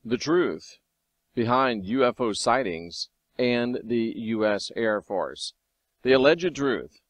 the truth behind UFO sightings and the U.S. Air Force. The alleged truth,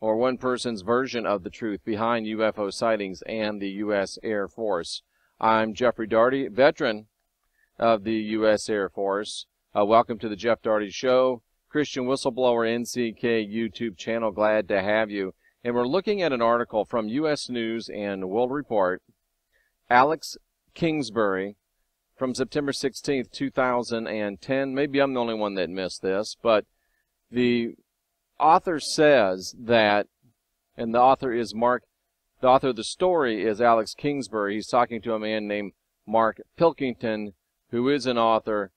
or one person's version of the truth behind UFO sightings and the U.S. Air Force. I'm Jeffrey Daugherty, veteran of the U.S. Air Force. Welcome to the Jeff Daugherty Show, Christian Whistleblower NCK YouTube channel. Glad to have you. And we're looking at an article from U.S. News and World Report. Alex Kingsbury from September 16th, 2010. Maybe I'm the only one that missed this, but the author says that, and the author is the author of the story is Alex Kingsbury. He's talking to a man named Mark Pilkington, who is an author,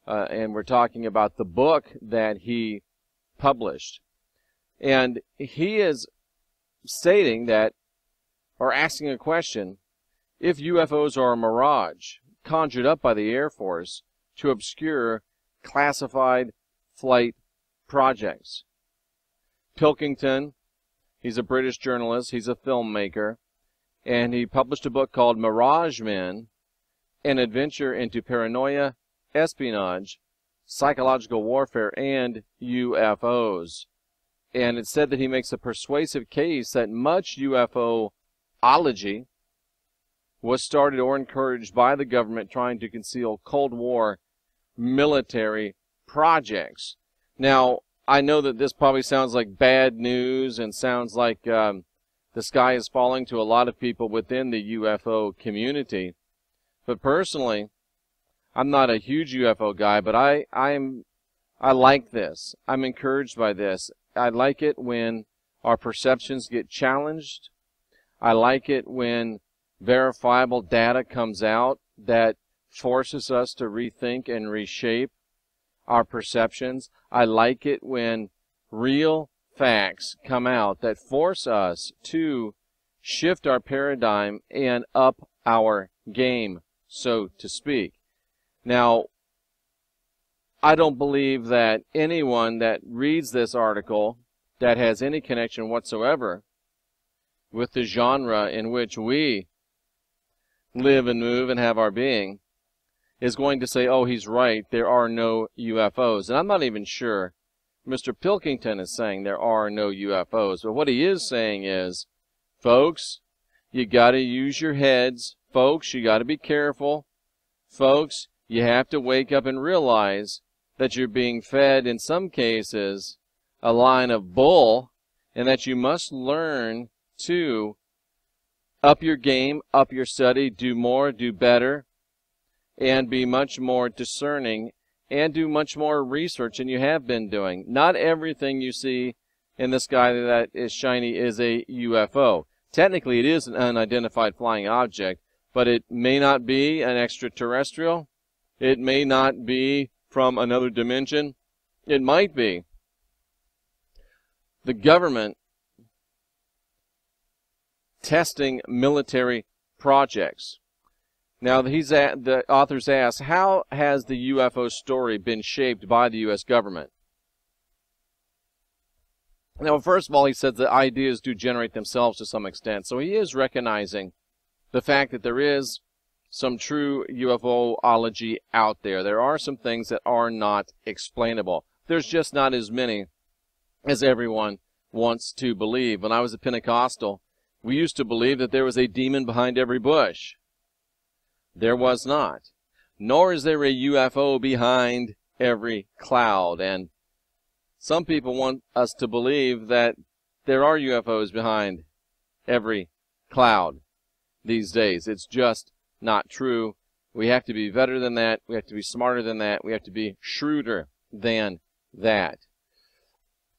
and we're talking about the book that he published. And he is stating that, or asking a question, if UFOs are a mirage conjured up by the Air Force to obscure classified flight projects. Pilkington, he's a British journalist, he's a filmmaker, and he published a book called Mirage Men, An Adventure into Paranoia, Espionage, Psychological Warfare, and UFOs. And it said that he makes a persuasive case that much UFO-ology was started or encouraged by the government trying to conceal Cold War military projects. Now, I know that this probably sounds like bad news and sounds like the sky is falling to a lot of people within the UFO community. But personally, I'm not a huge UFO guy, but I like this. I'm encouraged by this. I like it when our perceptions get challenged. I like it when verifiable data comes out that forces us to rethink and reshape our perceptions. I like it when real facts come out that force us to shift our paradigm and up our game, so to speak. Now, I don't believe that anyone that reads this article that has any connection whatsoever with the genre in which we live and move and have our being is going to say, oh, he's right, there are no UFOs. And I'm not even sure Mr. Pilkington is saying there are no UFOs. But what he is saying is, folks, you got to use your heads. Folks, you got to be careful. Folks, you have to wake up and realize that you're being fed, in some cases, a line of bull, and that you must learn to up your game, up your study, do more, do better, and be much more discerning, and do much more research than you have been doing. Not everything you see in the sky that is shiny is a UFO. Technically, it is an unidentified flying object, but it may not be an extraterrestrial. It may not be from another dimension. It might be the government testing military projects. Now, the authors ask, how has the UFO story been shaped by the U.S. government? Now, first of all, he said the ideas do generate themselves to some extent. So he is recognizing the fact that there is some true UFO-ology out there. There are some things that are not explainable. There's just not as many as everyone wants to believe. When I was a Pentecostal, we used to believe that there was a demon behind every bush. There was not. Nor is there a UFO behind every cloud. And some people want us to believe that there are UFOs behind every cloud these days. It's just not true. We have to be better than that. We have to be smarter than that. We have to be shrewder than that.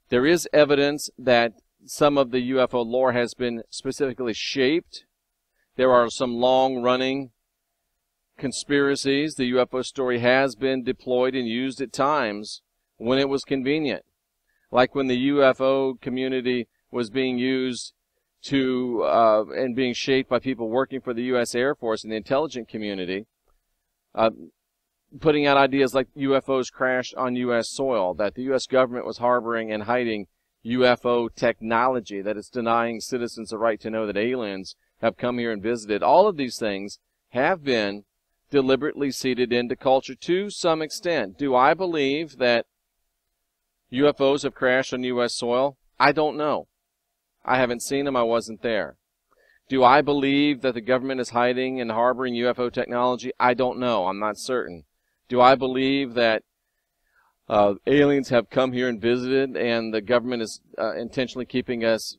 There is evidence that some of the UFO lore has been specifically shaped. There are some long-running conspiracies. The UFO story has been deployed and used at times when it was convenient. Like when the UFO community was being used to and being shaped by people working for the U.S. Air Force and the intelligence community, putting out ideas like UFOs crashed on U.S. soil, that the U.S. government was harboring and hiding UFO technology, that it's denying citizens the right to know that aliens have come here and visited. All of these things have been deliberately seeded into culture to some extent. Do I believe that UFOs have crashed on U.S. soil? I don't know. I haven't seen them. I wasn't there. Do I believe that the government is hiding and harboring UFO technology? I don't know. I'm not certain. Do I believe that aliens have come here and visited and the government is intentionally keeping us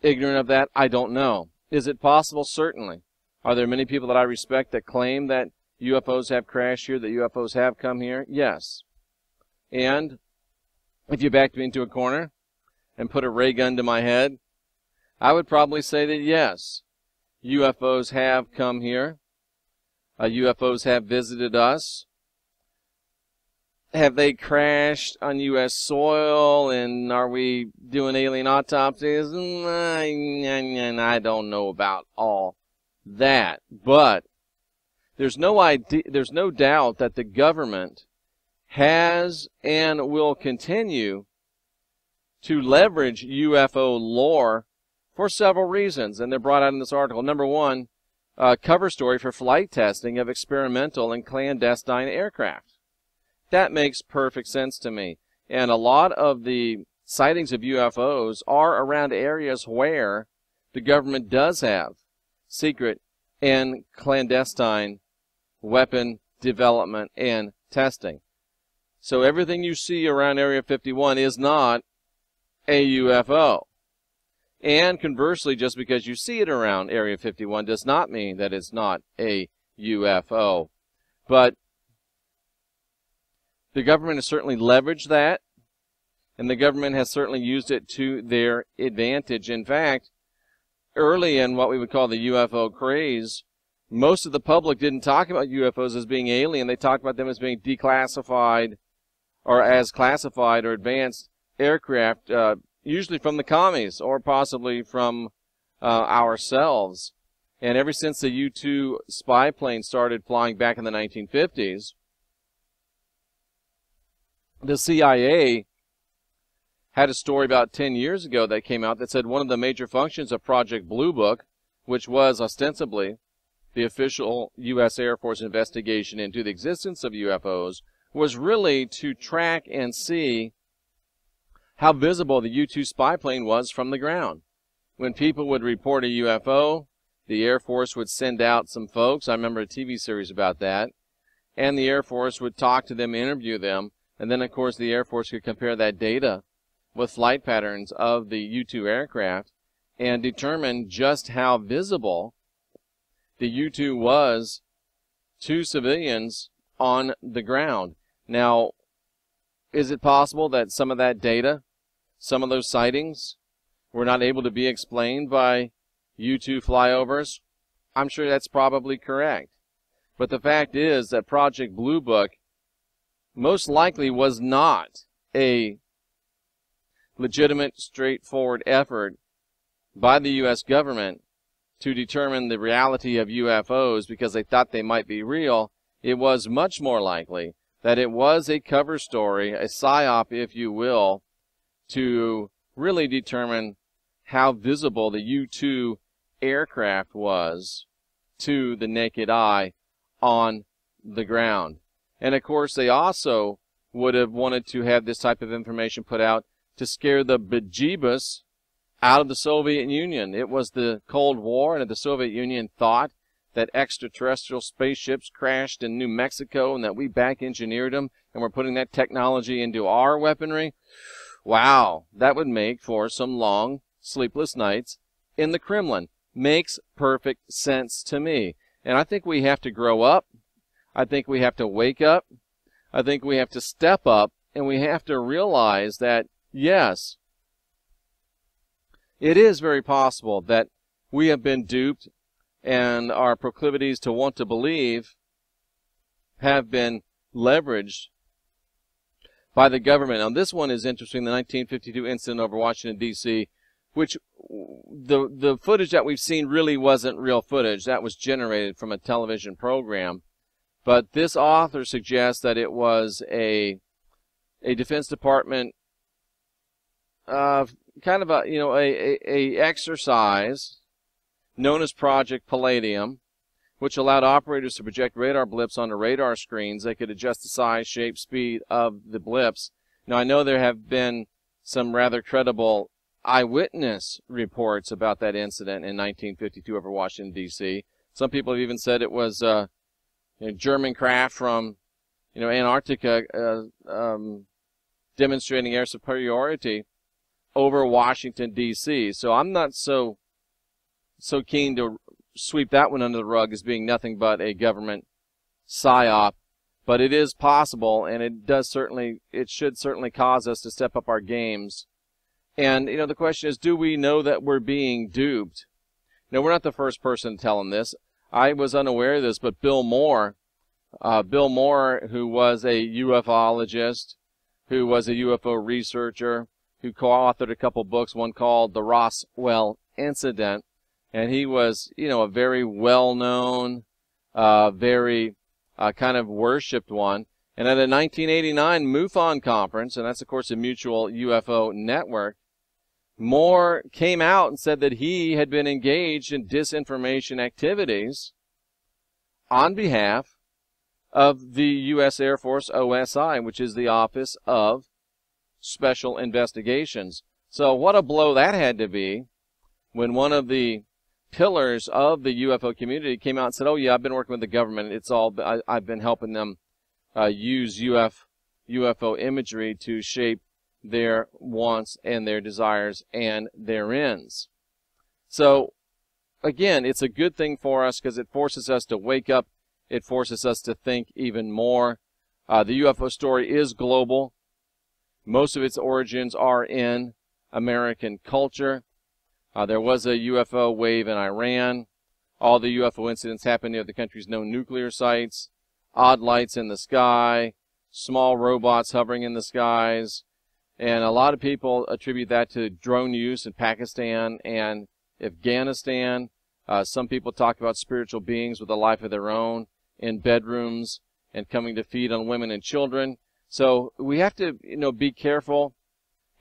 ignorant of that? I don't know. Is it possible? Certainly. Are there many people that I respect that claim that UFOs have crashed here, that UFOs have come here? Yes. And if you backed me into a corner and put a ray gun to my head, I would probably say that yes, UFOs have come here. UFOs have visited us. Have they crashed on U.S. soil, and are we doing alien autopsies? I don't know about all that, but there's no doubt that the government has and will continue to leverage UFO lore for several reasons, and they're brought out in this article. Number one, cover story for flight testing of experimental and clandestine aircraft. That makes perfect sense to me. And a lot of the sightings of UFOs are around areas where the government does have secret and clandestine weapon development and testing. So everything you see around Area 51 is not a UFO. And conversely, just because you see it around Area 51 does not mean that it's not a UFO. But the government has certainly leveraged that, and the government has certainly used it to their advantage. In fact, early in what we would call the UFO craze, most of the public didn't talk about UFOs as being alien. They talked about them as being declassified or as classified or advanced aircraft, usually from the commies or possibly from ourselves. And ever since the U-2 spy plane started flying back in the 1950s, the CIA had a story about 10 years ago that came out that said one of the major functions of Project Blue Book, which was ostensibly the official U.S. Air Force investigation into the existence of UFOs, was really to track and see how visible the U-2 spy plane was from the ground. When people would report a UFO, the Air Force would send out some folks. I remember a TV series about that. And the Air Force would talk to them, interview them, and then, of course, the Air Force could compare that data with flight patterns of the U-2 aircraft and determine just how visible the U-2 was to civilians on the ground. Now, is it possible that some of that data, some of those sightings, were not able to be explained by U-2 flyovers? I'm sure that's probably correct. But the fact is that Project Blue Book most likely was not a legitimate, straightforward effort by the U.S. government to determine the reality of UFOs because they thought they might be real. It was much more likely that it was a cover story, a psyop, if you will, to really determine how visible the U-2 aircraft was to the naked eye on the ground. And, of course, they also would have wanted to have this type of information put out to scare the bejeebus out of the Soviet Union. It was the Cold War, and the Soviet Union thought that extraterrestrial spaceships crashed in New Mexico and that we back-engineered them and we're putting that technology into our weaponry. Wow, that would make for some long, sleepless nights in the Kremlin. Makes perfect sense to me. And I think we have to grow up. I think we have to wake up. I think we have to step up, and we have to realize that, yes, it is very possible that we have been duped and our proclivities to want to believe have been leveraged by the government. Now, this one is interesting, the 1952 incident over Washington, D.C., which the footage that we've seen really wasn't real footage. That was generated from a television program. But this author suggests that it was a Defense Department kind of a exercise known as Project Palladium, which allowed operators to project radar blips onto radar screens. They could adjust the size, shape, speed of the blips. Now, I know there have been some rather credible eyewitness reports about that incident in 1952 over Washington, D.C. Some people have even said it was German craft from Antarctica demonstrating air superiority over Washington, D.C. So I'm not so keen to sweep that one under the rug as being nothing but a government psyop. But it is possible, and it should certainly cause us to step up our games. And, the question is, do we know that we're being duped? Now, we're not the first person to tell them this. I was unaware of this, but Bill Moore, who was a ufologist, who was a UFO researcher, who co-authored a couple books, one called The Roswell Incident, and he was, a very well-known, very kind of worshipped one. And at a 1989 MUFON conference, and that's, of course, a mutual UFO network, Moore came out and said that he had been engaged in disinformation activities on behalf of the U.S. Air Force OSI, which is the Office of Special Investigations. So what a blow that had to be when one of the pillars of the UFO community came out and said, oh, yeah, I've been working with the government. I've been helping them use UFO imagery to shape their wants and their desires and their ends. So, again, it's a good thing for us because it forces us to wake up. It forces us to think even more. The UFO story is global. Most of its origins are in American culture. There was a UFO wave in Iran. All the UFO incidents happened near the country's known nuclear sites. Odd lights in the sky, small robots hovering in the skies. And a lot of people attribute that to drone use in Pakistan and Afghanistan. Some people talk about spiritual beings with a life of their own in bedrooms and coming to feed on women and children. So we have to, be careful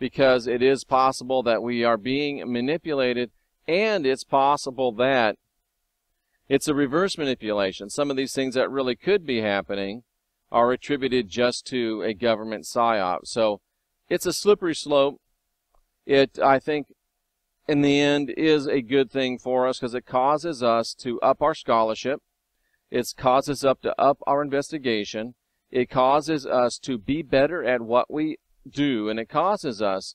because it is possible that we are being manipulated, and it's possible that it's a reverse manipulation. Some of these things that really could be happening are attributed just to a government psyop. So it's a slippery slope. It, I think, in the end, is a good thing for us because it causes us to up our scholarship. It causes us to up our investigation. It causes us to be better at what we do, and it causes us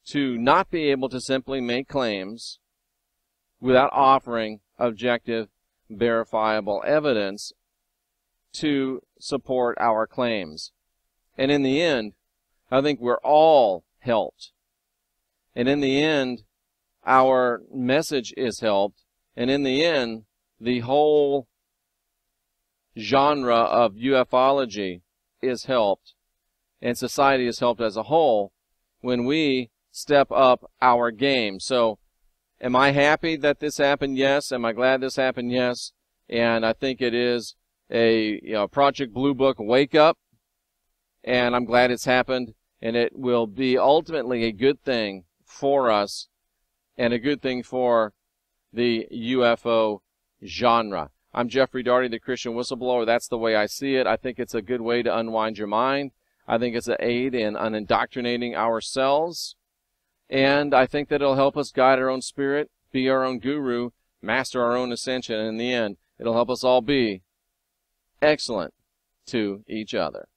to not be able to simply make claims without offering objective, verifiable evidence to support our claims. And in the end, I think we're all helped. And in the end, our message is helped. And in the end, the whole genre of ufology is helped. And society is helped as a whole when we step up our game. So, am I happy that this happened? Yes. Am I glad this happened? Yes. And I think it is a Project Blue Book wake up. And I'm glad it's happened. And it will be ultimately a good thing for us and a good thing for the UFO genre. I'm Jeffrey Daugherty, the Christian Whistleblower. That's the way I see it. I think it's a good way to unwind your mind. I think it's an aid in unindoctrinating ourselves. And I think that it'll help us guide our own spirit, be our own guru, master our own ascension. And in the end, it'll help us all be excellent to each other.